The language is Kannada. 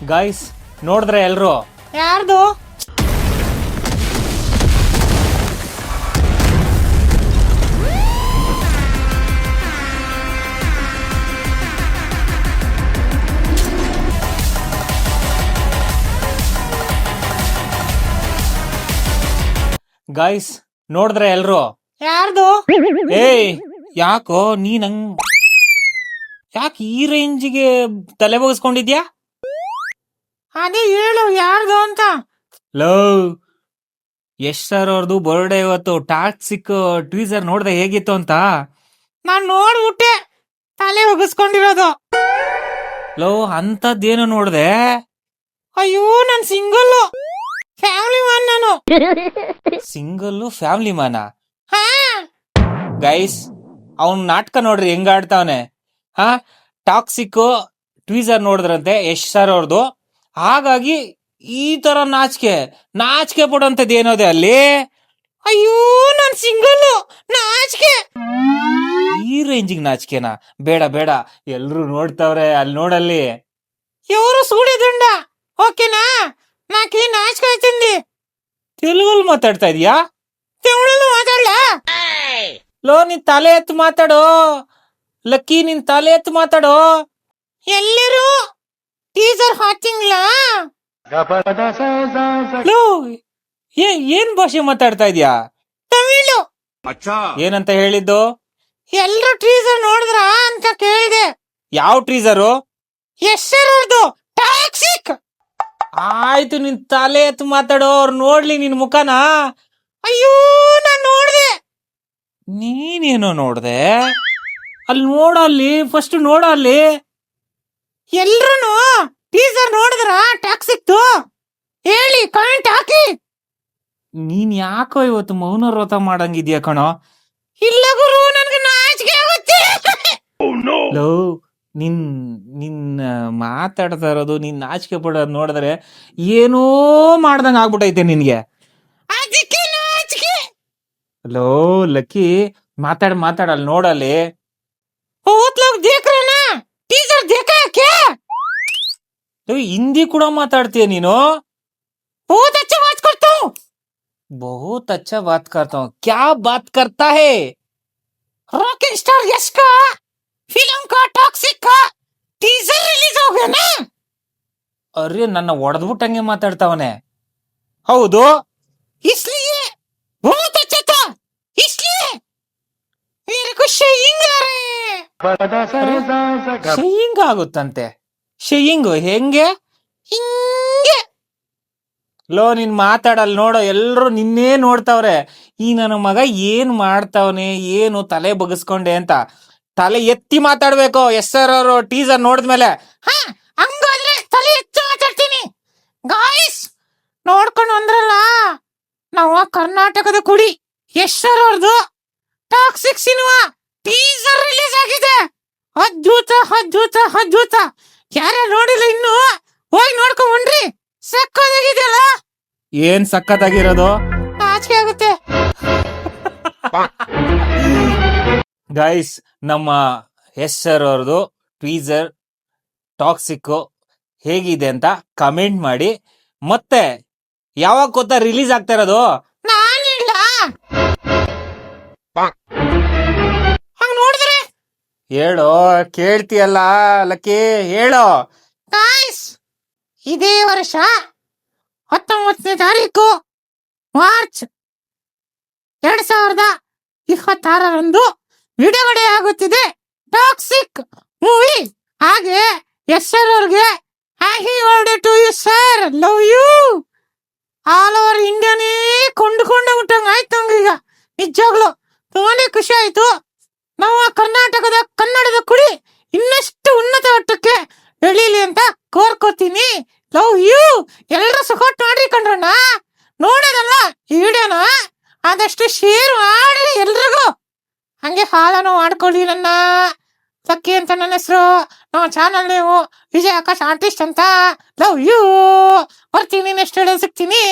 ಗಾಯ್ಸ್ ನೋಡಿದ್ರೆ ಎಲ್ರು ಯಾರ್ದು? ಗಾಯ್ಸ್ ನೋಡಿದ್ರೆ ಎಲ್ರು ಯಾರ್ದು? ಏಯ್ ಯಾಕೋ ಯಾಕೆ ಈ ರೇಂಜಿಗೆ ತಲೆ ಬಗ್ಸ್ಕೊಂಡಿದ್ಯಾ? ಅದೇ ಹೇಳು ಯಾರ್ದು ಅಂತ. ಲವ್ ಯಶ್ ಸರ್ ಅವ್ರದ್ದು ಬರ್ಡೇ ಇವತ್ತು. ಟಾಕ್ಸಿಕ್ ಟ್ವೀಸರ್ ನೋಡ್ದೆ ಹೇಗಿತ್ತು ಅಂತ. ನಾನ್ ನೋಡ್ಬಿಟ್ಟೆ ತಲೆ ಒಗಸ್ಕೊಂಡಿರೋದು. ಲವ್ ಅಂತದ್ದೇನು ನೋಡ್ದೆ? ಅಯ್ಯೋ ನಾನ್ ಸಿಂಗಲ್ ಫ್ಯಾಮಿಲಿ ಮ್ಯಾನ್ ನಾನು. ಸಿಂಗಲ್ ಫ್ಯಾಮಿಲಿ ಮ್ಯಾನ? ಹಾ ಗೈಸ್ ಅವ್ನ್ ನಾಟಕ ನೋಡ್ರಿ ಹೆಂಗ ಆಡ್ತಾವನೆ. ಹಾ, ಟಾಕ್ಸಿಕ್ ಟ್ವೀಸರ್ ನೋಡಿದ್ರಂತೆ ಯಶ್ ಸರ್ ಅವ್ರದ್ದು. ಹಾಗಾಗಿ ಈ ತರ ನಾಚಿಕೆ ಪಡೋಂಥದ್ದು ಏನೋದೆ ಅಲ್ಲಿ. ಅಯ್ಯೋ ನಾನ್ ಸಿಂಗಲ್ ನಾಚಿಕೆ. ಈ ರೇಂಜಿಗೆ ನಾಚಿಕೆನಾ? ಬೇಡ ಬೇಡ, ಎಲ್ರು ನೋಡ್ತಾವ್ರೆ, ಅಲ್ಲಿ ನೋಡಲ್ಲಿ. ಇವರು ಸೂಡಿದಂಡ ಓಕೆನಾ? ನಾಕಿ ನಾಚಿಕೆ ತಿಂದಿ. ತೆಲುಗಲ್ಲಿ ಮಾತಾಡ್ತಾ ಇದೀಯಾ? ತೆವಳಲು ಮಾತಾಡ್ಲ? ಲೋ ನಿನ್ ತಲೆ ಎತ್ತು ಮಾತಾಡೋ ಲಕ್ಕಿ, ನಿನ್ ತಲೆ ಎತ್ತು ಮಾತಾಡೋ. ಎಲ್ಲರೂ ಟೀಸರ್ ಹಾಕಿಂಗ್ಲ. ಲೋ ಏನ್ ಭಾಷೆ ಮಾತಾಡ್ತಾ ಇದೀಯಾ? ತಮಿಳು. ಏನಂತ ಹೇಳಿದ್ದು? ಎಲ್ರು ಟೀಸರ್ ನೋಡಿದ್ರ ಅಂತ ಕೇಳಿದೆ. ಯಾವ ಟ್ರೀಸರು? ಹೆಸರದು ಟಾಕ್ಸಿಕ್. ಆಯ್ತು, ನಿನ್ ತಲೆ ಎತ್ತು ಮಾತಾಡೋ, ಅವ್ರು ನೋಡ್ಲಿ ನಿನ್ ಮುಖನ. ಅಯ್ಯೋ ನಾನ್ ನೋಡ್ದೆ. ನೀನೇನೋ ನೋಡ್ದೆ? ಅಲ್ಲಿ ನೋಡಲ್ಲಿ, ಫಸ್ಟ್ ನೋಡಲ್ಲಿ. ಎಲ್ರು ಟೀಸರ್ ನೋಡಿದ್ರ ಟಾಕ್ಸಿಕ್ದು ಹೇಳಿ ಕಮೆಂಟ್ ಹಾಕಿ. ನೀನ್ ಯಾಕೋ ಇವತ್ತು ಮೌನ ವ್ರತ ಮಾಡಂಗಿದ್ಯಾ ಕಣೋ? ಇಲ್ಲ ಗುರು, ನನ್ಗೆ ನಾಚಿಕೆ ಆಗುತ್ತೆ. ಲೋ ನಿನ್ನ ಮಾತಾಡ್ತಾ ಇರೋದು, ನೀನ್ ನಾಚಿಕೆ ಪಡೋದು ನೋಡಿದ್ರೆ ಏನೋ ಮಾಡ್ದಂಗ ಆಗ್ಬಿಟ್ಟೈತೆ ನಿನ್ಗೆ. ಅದಕ್ಕೆ ನಾಚಿಕೆ. ಲೋ ಲಕ್ಕಿ, ಮಾತಾಡ ಅಲ್ಲಿ ನೋಡಲ್ಲಿ. बहुत लोग देख रहे ना, टीजर देखा है क्या? ಹಿಂದಿ ಕೂಡ ಮಾತಾಡ್ತೀಯ ನೀನು? बहुत अच्छा बात करता हूँ. बहुत अच्छा बात करता हूँ. क्या बात करता है? रॉकिंग स्टार यश का फिल्म का टॉक्सिक का टीजर रिलीज हो गया ना. ಅರೆ, ನನ್ನ ಒಡೆದ್ಬಿಟ್ಟಂಗೆ ಮಾತಾಡ್ತಾವನೆ. ಹೌದು, इसलिए बहुत अच्छा था, इसलिए मेरे को शेइंग आ रहे हैं. ಶೇಯಿಂಗ್ ಆಗುತ್ತಂತೆ. ಶೇಯಿಂಗ್ ಹೆಂಗೆ? ಹಿಂಗೆ. ಲೋ ನಿನ್ ಮಾತಾಡಲ್ ನೋಡೋ, ಎಲ್ರು ನಿನ್ನೇ ನೋಡ್ತಾವ್ರೆ. ಈ ನನ್ನ ಮಗ ಏನ್ ಮಾಡ್ತಾವನೆ, ಏನು ತಲೆ ಬಗ್ಸ್ಕೊಂಡೆ ಅಂತ. ತಲೆ ಎತ್ತಿ ಮಾತಾಡ್ಬೇಕು. ಎಸ್ ಸರ್ ಅವರು ಟೀಸರ್ ನೋಡಿದ್ಮೇಲೆ. ಹಾ, ಹಂಗಾದ್ರೆ ತಲೆ ಎತ್ತಿ ಮಾತಾಡ್ತೀನಿ. ಗಾಯ್ಸ್ ನೋಡ್ಕೊಂಡು ಅಂದ್ರಲ್ಲ, ನಾವು ಕರ್ನಾಟಕದ ಕುಡಿ ಯಶ್ ಸರ್ ಅವ್ರದ್ದು ಟಾಕ್ಸಿಕ್ ಸಿನಿಮಾ ಟೀಸರ್ ರಿಲೀಸ್ ಆಗಿದೆ. ಅದ್ಭುತ ಅದ್ಭುತ ಅದ್ಭುತ. ಯಾರ್ಯಾರು ನೋಡಿಲ್ಲ ಇನ್ನು ಹೋಗಿ ನೋಡ್ಕೊಂಡ್ರಿ. ಸಕ್ಕತ್ತಾಗಿದೆಯಲ್ಲ? ಏನ್ ಸಖತ್ತಾಗಿರೋದು? ನಾಚಿಕೆ ಆಗುತ್ತೆ. ಗೈಸ್, ನಮ್ಮ ಎಸ್ ಸರ್ ಅವ್ರದ್ದು ಟೀಸರ್ ಟಾಕ್ಸಿಕ್ ಹೇಗಿದೆ ಅಂತ ಕಮೆಂಟ್ ಮಾಡಿ. ಮತ್ತೆ ಯಾವಾಗ ಗೊತ್ತಾ ರಿಲೀಸ್ ಆಗ್ತಾ ಇರೋದು? ನಾನಿಲ್ಲ ಹಂಗ ನೋಡಿದ್ರೆ ಹೇಳೋ, ಕೇಳ್ತೀಯಲ್ಲ ಲಕ್ಕಿ, ಹೇಳೋ. ಗಾಯ್ಸ್, ಇದೇ ವರ್ಷ 19ನೇ ತಾರೀಕು ಮಾರ್ಚ್ 2026ರಂದು ಬಿಡುಗಡೆ ಆಗುತ್ತಿದೆ ಟಾಕ್ಸಿಕ್ ಮೂವಿ. ಹಾಗೆ ಎಸ್ ಸರ್ ಅವ್ರಿಗೆ happy birthday to you sir, love you. All over ಇಂಡಿಯಾನೇ ಕೊಂಡುಕೊಂಡ ಬಿಟ್ಟಂಗ ಆಯ್ತು ನಮ್ಗೀಗ. ನಿಜವಾಗ್ಲು ತುಂಬಾನೇ ಖುಷಿ ಆಯ್ತು. ನಾವು ಕರ್ನಾಟಕದ ಕನ್ನಡದ ಕುಡಿ ಇನ್ನಷ್ಟು ಉನ್ನತ ಮಟ್ಟಕ್ಕೆ ಬೆಳೀಲಿ ಅಂತ ಕೋರ್ಕೋತೀನಿ. Love you. ಎಲ್ಲರೂ ಸಪೋರ್ಟ್ ಮಾಡ್ರಿ ಕಣ್ರಣ್ಣ. ನೋಡೋದಲ್ಲ ಈ ವಿಡಿಯೋನ ಆದಷ್ಟು ಶೇರ್ ಮಾಡಿ ಎಲ್ರಿಗೂ. ಹಂಗೆ ಫಾಲೋನು ಮಾಡ್ಕೊಳ್ಳಿ ನನ್ನ. ಲಕ್ಕಿ ಅಂತ ನನ್ನ ಹೆಸರು. ನಮ್ಮ channel name Vijay Akash artist ಅಂತ. Love you. ಬರ್ತೀನಿ, ನೆಕ್ಸ್ಟ್ ವಿಡಿಯೋ ಸಿಗ್ತೀನಿ.